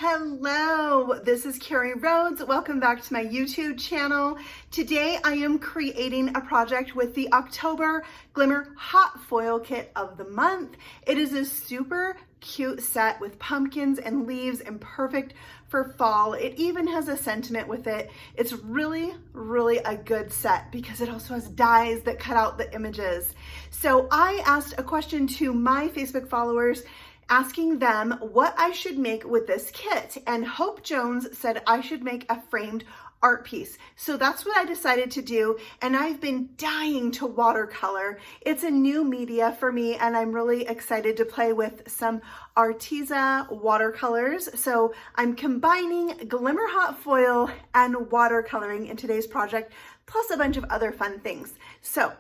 Hello, this is Carrie Rhoades. Welcome back to my YouTube channel. Today I am creating a project with the October Glimmer Hot Foil Kit of the month. It is a super cute set with pumpkins and leaves and perfect for fall. It even has a sentiment with it. It's really a good set because it also has dies that cut out the images. So I asked a question to my Facebook followers asking them what I should make with this kit, and Hope Jones said I should make a framed art piece. So that's what I decided to do, and I've been dying to watercolor. It's a new media for me, and I'm really excited to play with some Arteza watercolors. So I'm combining Glimmer Hot Foil and watercoloring in today's project, plus a bunch of other fun things. So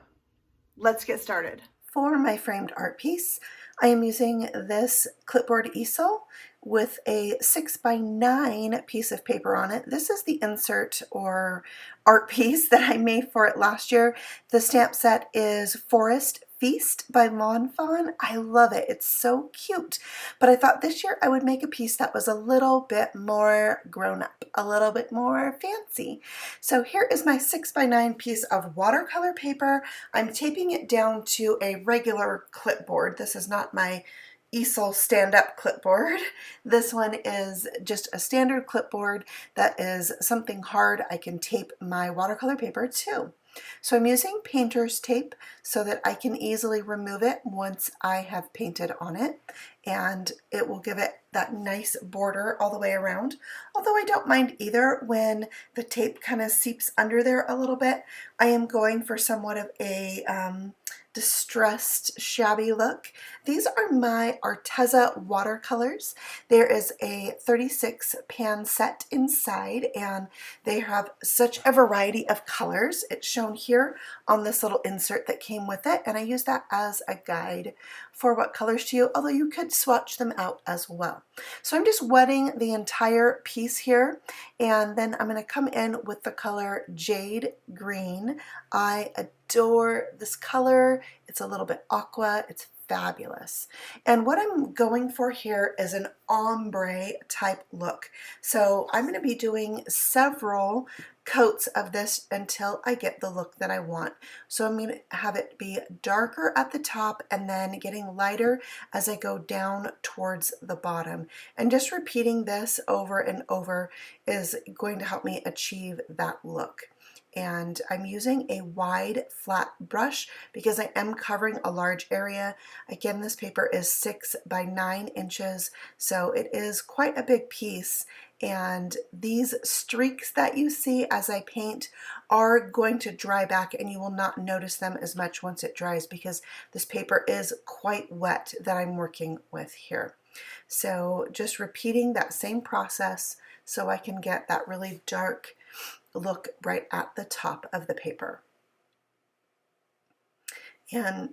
let's get started. For my framed art piece, I am using this clipboard easel with a 6x9 piece of paper on it. This is the insert or art piece that I made for it last year. The stamp set is Forest Feast by Lawn Fawn. I love it. It's so cute. But I thought this year I would make a piece that was a little bit more grown up, a little bit more fancy. So here is my 6x9 piece of watercolor paper. I'm taping it down to a regular clipboard. This is not my easel stand-up clipboard. This one is just a standard clipboard that is something hard I can tape my watercolor paper to. So I'm using painter's tape so that I can easily remove it once I have painted on it, and it will give it that nice border all the way around. Although I don't mind either when the tape kind of seeps under there a little bit. I am going for somewhat of a distressed, shabby look. These are my Arteza watercolors. There is a 36 pan set inside, and they have such a variety of colors. It's shown here on this little insert that came with it, and I use that as a guide for what colors to use, although you could swatch them out as well. So I'm just wetting the entire piece here, and then I'm going to come in with the color Jade Green. I adore this color. It's a little bit aqua. It's fabulous. And what I'm going for here is an ombre type look. So I'm going to be doing several coats of this until I get the look that I want. So I'm going to have it be darker at the top and then getting lighter as I go down towards the bottom. And just repeating this over and over is going to help me achieve that look. And I'm using a wide flat brush because I am covering a large area. Again, this paper is 6x9 inches, so it is quite a big piece. And these streaks that you see as I paint are going to dry back, and you will not notice them as much once it dries because this paper is quite wet that I'm working with here. So just repeating that same process so I can get that really dark look right at the top of the paper. And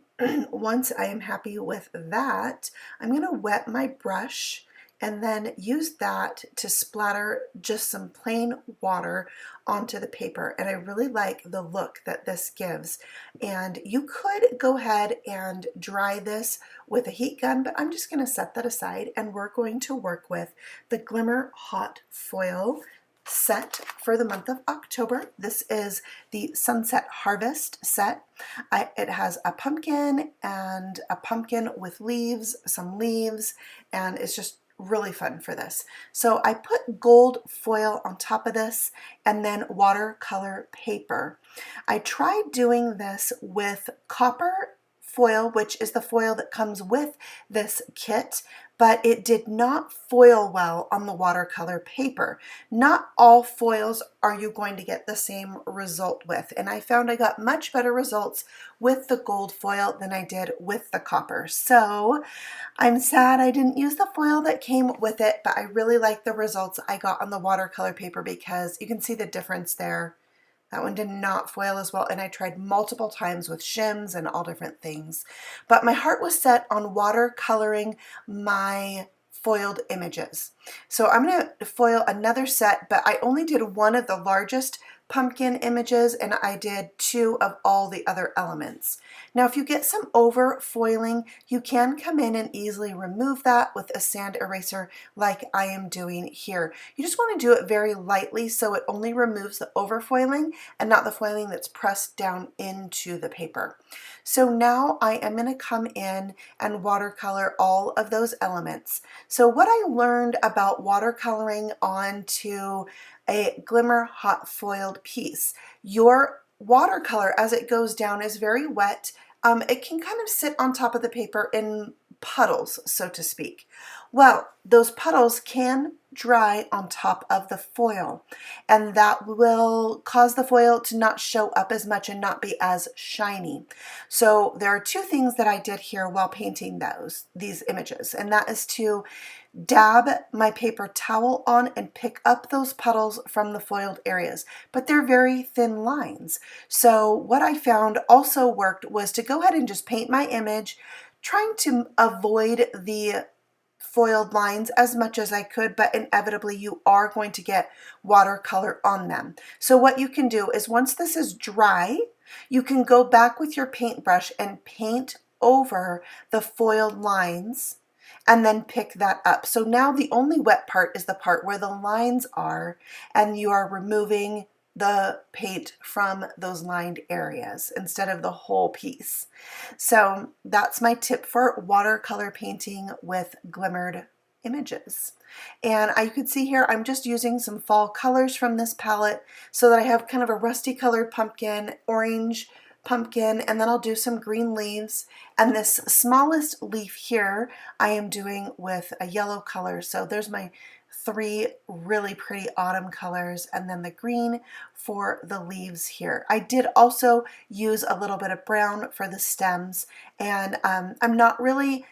once I am happy with that, I'm going to wet my brush and then use that to splatter just some plain water onto the paper. And I really like the look that this gives. And you could go ahead and dry this with a heat gun, but I'm just going to set that aside, and we're going to work with the Glimmer Hot Foil set for the month of October. This is the Sunset Harvest set. It has a pumpkin and a pumpkin with leaves, some leaves, and it's just really fun for this. So I put gold foil on top of this and then watercolor paper. I tried doing this with copper foil, which is the foil that comes with this kit, but it did not foil well on the watercolor paper. Not all foils are you going to get the same result with, and I found I got much better results with the gold foil than I did with the copper. So I'm sad I didn't use the foil that came with it, but I really like the results I got on the watercolor paper because you can see the difference there. That one did not foil as well, and I tried multiple times with shims and all different things. But my heart was set on watercoloring my foiled images. So I'm going to foil another set, but I only did one of the largest pumpkin images, and I did 2 of all the other elements. Now, if you get some over foiling, you can come in and easily remove that with a sand eraser like I am doing here. You just want to do it very lightly so it only removes the over foiling and not the foiling that's pressed down into the paper. So now I am going to come in and watercolor all of those elements. So what I learned about watercoloring onto a Glimmer Hot Foiled piece, your watercolor as it goes down is very wet. It can kind of sit on top of the paper in puddles, so to speak. Well, those puddles can dry on top of the foil, and that will cause the foil to not show up as much and not be as shiny. So there are 2 things that I did here while painting these images, and that is to dab my paper towel on and pick up those puddles from the foiled areas, but they're very thin lines. So what I found also worked was to go ahead and just paint my image, trying to avoid the foiled lines as much as I could, but inevitably you are going to get watercolor on them. So what you can do is once this is dry, you can go back with your paintbrush and paint over the foiled lines and then pick that up. So now the only wet part is the part where the lines are, and you are removing the paint from those lined areas instead of the whole piece. So that's my tip for watercolor painting with glimmered images. And you can see here I'm just using some fall colors from this palette so that I have kind of a rusty colored pumpkin, orange pumpkin, and then I'll do some green leaves. And this smallest leaf here I am doing with a yellow color. So there's my 3 really pretty autumn colors, and then the green for the leaves here. I did also use a little bit of brown for the stems, and I'm not really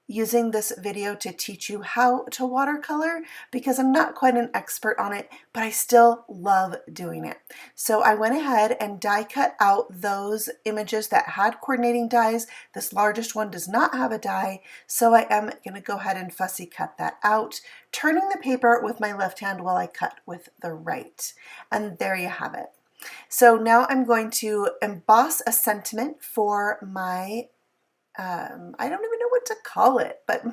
using this video to teach you how to watercolor because I'm not quite an expert on it, but I still love doing it. So I went ahead and die cut out those images that had coordinating dies. This largest one does not have a die, so I am going to go ahead and fussy cut that out, turning the paper with my left hand while I cut with the right. And there you have it. So now I'm going to emboss a sentiment for my I don't even know what to call it, but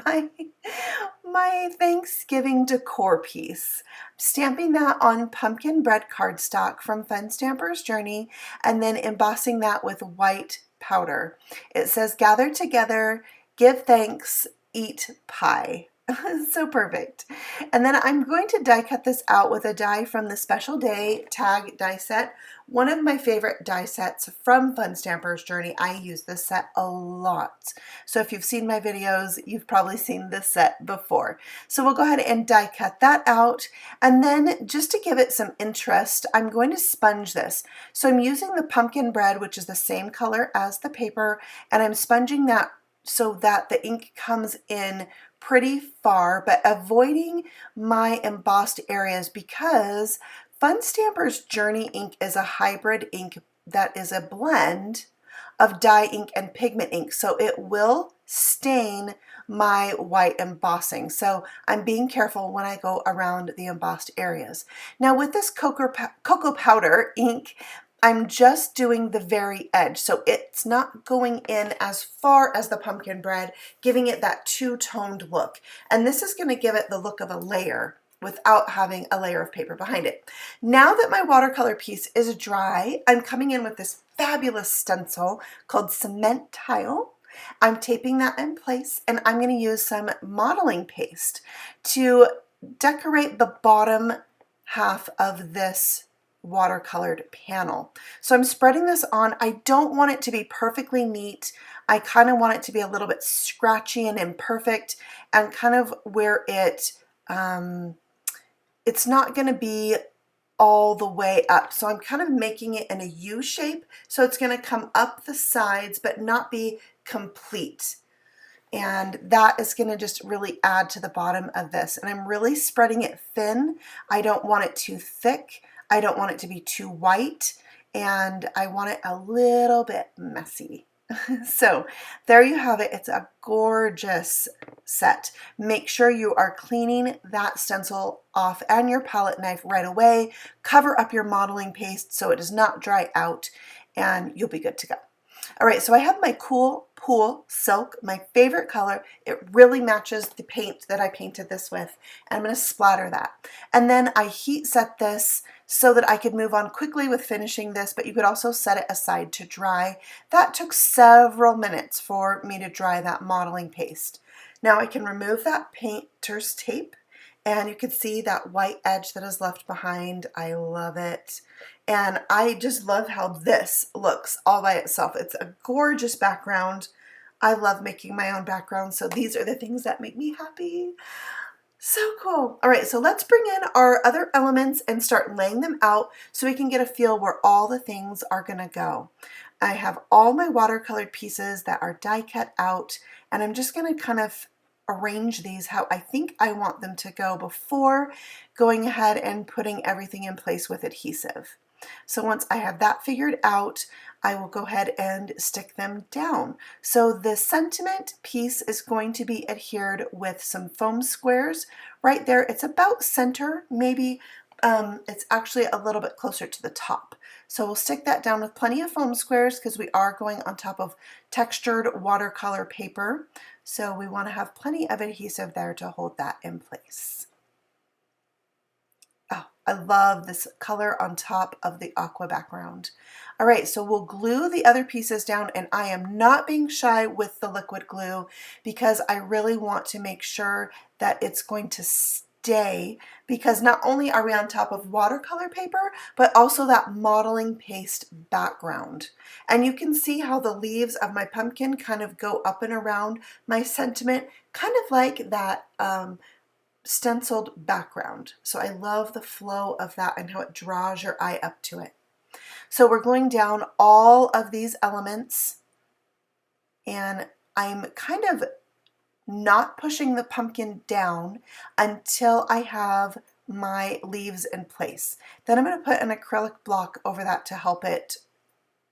my Thanksgiving decor piece. I'm stamping that on pumpkin bread cardstock from Fun Stamper's Journey, and then embossing that with white powder. It says, "Gather together, give thanks, eat pie." So perfect. And then I'm going to die cut this out with a die from the Special Day tag die set. One of my favorite die sets from Fun Stamper's Journey. I use this set a lot. So if you've seen my videos, you've probably seen this set before. So we'll go ahead and die cut that out. And then just to give it some interest, I'm going to sponge this. So I'm using the pumpkin bread, which is the same color as the paper, and I'm sponging that so that the ink comes in pretty far, but avoiding my embossed areas because Fun Stamper's Journey ink is a hybrid ink that is a blend of dye ink and pigment ink, so it will stain my white embossing. So I'm being careful when I go around the embossed areas. Now with this cocoa powder ink, I'm just doing the very edge, so it's not going in as far as the pumpkin bread, giving it that two-toned look. And this is going to give it the look of a layer without having a layer of paper behind it. Now that my watercolor piece is dry, I'm coming in with this fabulous stencil called Cement Tile. I'm taping that in place, and I'm going to use some modeling paste to decorate the bottom half of this watercolored panel. So I'm spreading this on. I don't want it to be perfectly neat. I kind of want it to be a little bit scratchy and imperfect, and kind of where it's not going to be all the way up. So I'm kind of making it in a U shape, so it's going to come up the sides but not be complete. And that is going to just really add to the bottom of this. And I'm really spreading it thin. I don't want it too thick. I don't want it to be too white, and I want it a little bit messy. So there you have it. It's a gorgeous set. Make sure you are cleaning that stencil off and your palette knife right away. Cover up your modeling paste so it does not dry out, and you'll be good to go. All right, so I have my Cool Pool Silk, my favorite color. It really matches the paint that I painted this with, and I'm going to splatter that. And then I heat set this so that I could move on quickly with finishing this, but you could also set it aside to dry. That took several minutes for me to dry that modeling paste. Now I can remove that painter's tape, and you can see that white edge that is left behind. I love it. And I just love how this looks all by itself. It's a gorgeous background. I love making my own background, so these are the things that make me happy. So cool. All right, so let's bring in our other elements and start laying them out so we can get a feel where all the things are gonna go. I have all my watercolored pieces that are die cut out, and I'm just gonna kind of arrange these how I think I want them to go before going ahead and putting everything in place with adhesive. So once I have that figured out, I will go ahead and stick them down. So the sentiment piece is going to be adhered with some foam squares right there. It's about center, maybe it's actually a little bit closer to the top. So we'll stick that down with plenty of foam squares because we are going on top of textured watercolor paper. So we want to have plenty of adhesive there to hold that in place. Oh, I love this color on top of the aqua background. All right, so we'll glue the other pieces down, and I am not being shy with the liquid glue because I really want to make sure that it's going to stay, because not only are we on top of watercolor paper, but also that modeling paste background. And you can see how the leaves of my pumpkin kind of go up and around my sentiment, kind of like that stenciled background. So I love the flow of that and how it draws your eye up to it. So we're going down all of these elements, and I'm kind of not pushing the pumpkin down until I have my leaves in place. Then I'm going to put an acrylic block over that to help it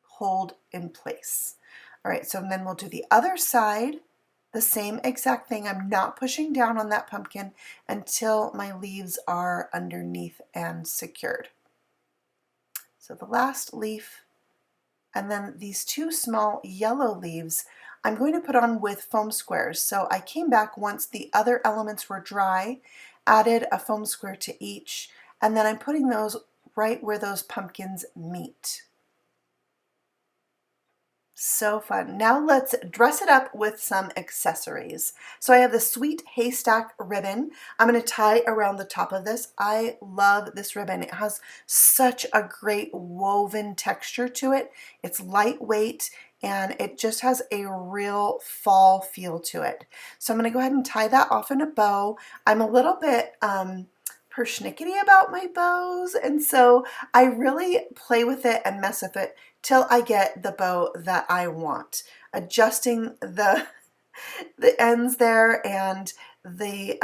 hold in place. All right, so then we'll do the other side. The same exact thing. I'm not pushing down on that pumpkin until my leaves are underneath and secured. So the last leaf, and then these two small yellow leaves, I'm going to put on with foam squares. So I came back once the other elements were dry, added a foam square to each, and then I'm putting those right where those pumpkins meet. So fun. Now let's dress it up with some accessories. So I have the sweet haystack ribbon. I'm going to tie around the top of this. I love this ribbon. It has such a great woven texture to it. It's lightweight and it just has a real fall feel to it. So I'm going to go ahead and tie that off in a bow. I'm a little bit persnickety about my bows, and so I really play with it and mess with it till I get the bow that I want, adjusting the ends there and the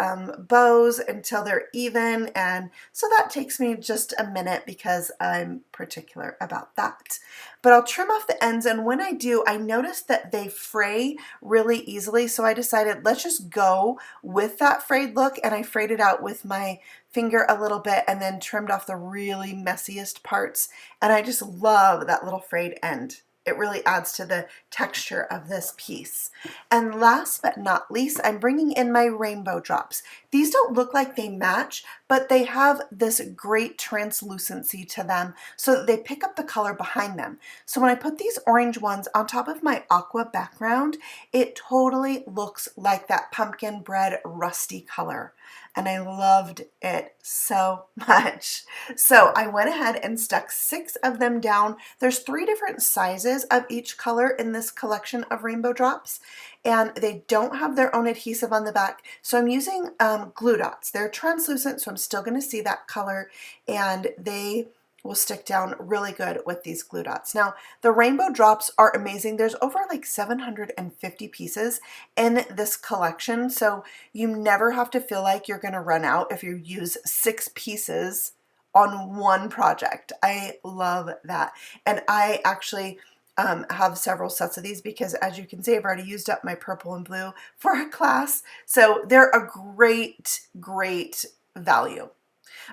bows until they're even, and so that takes me just a minute because I'm particular about that. But I'll trim off the ends, and when I do, I notice that they fray really easily, so I decided let's just go with that frayed look, and I frayed it out with my finger a little bit and then trimmed off the really messiest parts, and I just love that little frayed end. It really adds to the texture of this piece. And last but not least, I'm bringing in my rainbow drops. These don't look like they match, but they have this great translucency to them so that they pick up the color behind them. So when I put these orange ones on top of my aqua background, it totally looks like that pumpkin bread rusty color. And I loved it so much. So I went ahead and stuck 6 of them down. There's 3 different sizes of each color in this collection of rainbow drops, and they don't have their own adhesive on the back. So I'm using glue dots. They're translucent, so I'm still going to see that color, and they will stick down really good with these glue dots. Now, the rainbow drops are amazing. There's over like 750 pieces in this collection, so you never have to feel like you're gonna run out if you use 6 pieces on one project. I love that. And I actually have several sets of these because, as you can see, I've already used up my purple and blue for a class. So they're a great, great value.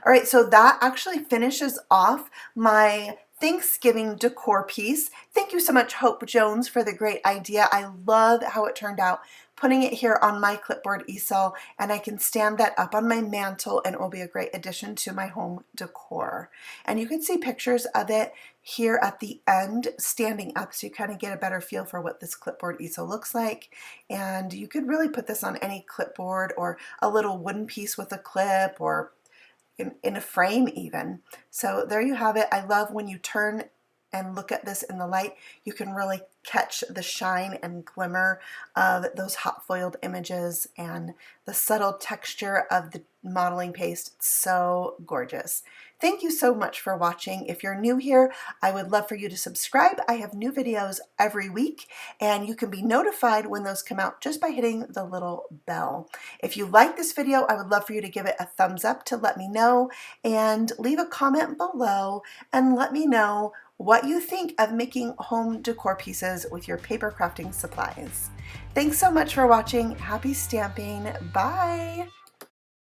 All right, so that actually finishes off my Thanksgiving decor piece. Thank you so much, Hope Jones, for the great idea. I love how it turned out. Putting it here on my clipboard easel, and I can stand that up on my mantle, and it will be a great addition to my home decor. And you can see pictures of it here at the end standing up, so you kind of get a better feel for what this clipboard easel looks like. And you could really put this on any clipboard or a little wooden piece with a clip, or in a frame even. So there you have it. I love when you turn and look at this in the light, you can really catch the shine and glimmer of those hot foiled images and the subtle texture of the modeling paste. It's so gorgeous. Thank you so much for watching. If you're new here, I would love for you to subscribe. I have new videos every week, and you can be notified when those come out just by hitting the little bell. If you like this video, I would love for you to give it a thumbs up to let me know, and leave a comment below and let me know what you think of making home decor pieces with your paper crafting supplies. Thanks so much for watching. Happy stamping. Bye.